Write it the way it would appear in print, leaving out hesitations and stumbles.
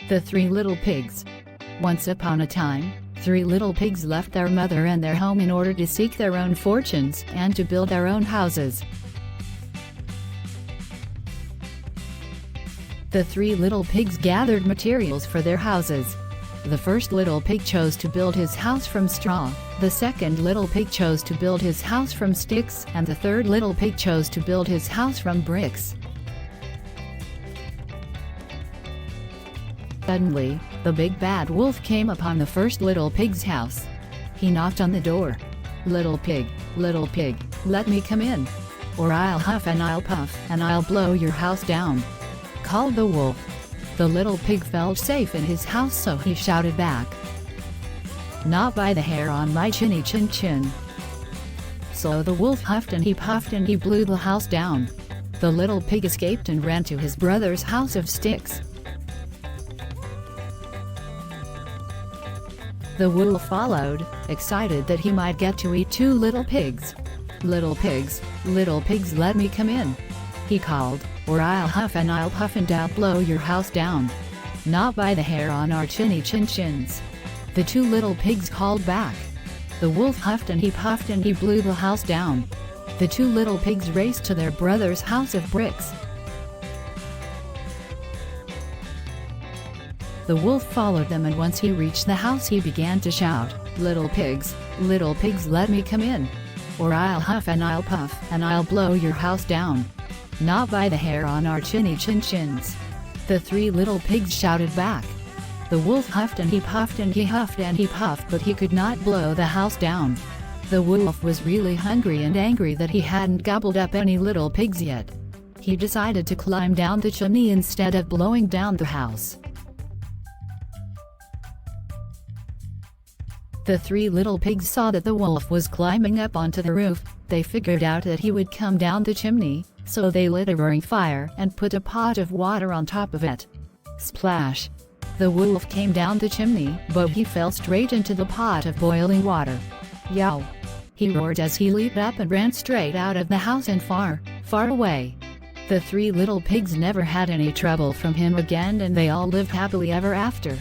The Three Little Pigs. Once upon a time, three little pigs left their mother and their home in order to seek their own fortunes and to build their own houses. The three little pigs gathered materials for their houses. The first little pig chose to build his house from straw, the second little pig chose to build his house from sticks, and the third little pig chose to build his house from bricks. Suddenly, the big bad wolf came upon the first little pig's house. He knocked on the door. Little pig, let me come in, or I'll huff and I'll puff and I'll blow your house down," called the wolf. The little pig felt safe in his house, so he shouted back, "Not by the hair on my chinny chin chin." So the wolf huffed and he puffed and he blew the house down. The little pig escaped and ran to his brother's house of sticks. The wolf followed, excited that he might get to eat two little pigs. Little pigs, let me come in," he called, "or I'll huff and I'll puff and I'll blow your house down. Not by the hair on our chinny chin chins." The two little pigs called back. The wolf huffed and he puffed and he blew the house down. The two little pigs raced to their brother's house of bricks. The wolf followed them, and once he reached the house he began to shout, little pigs, let me come in, or I'll huff and I'll puff and I'll blow your house down. Not by the hair on our chinny chin chins." The three little pigs shouted back. The wolf huffed and he puffed and he huffed and he puffed, but he could not blow the house down. The wolf was really hungry and angry that he hadn't gobbled up any little pigs yet. He decided to climb down the chimney instead of blowing down the house. The three little pigs saw that the wolf was climbing up onto the roof. They figured out that he would come down the chimney, so they lit a roaring fire and put a pot of water on top of it. Splash! The wolf came down the chimney, but he fell straight into the pot of boiling water. Yow! He roared as he leaped up and ran straight out of the house and far, far away. The three little pigs never had any trouble from him again, and they all lived happily ever after.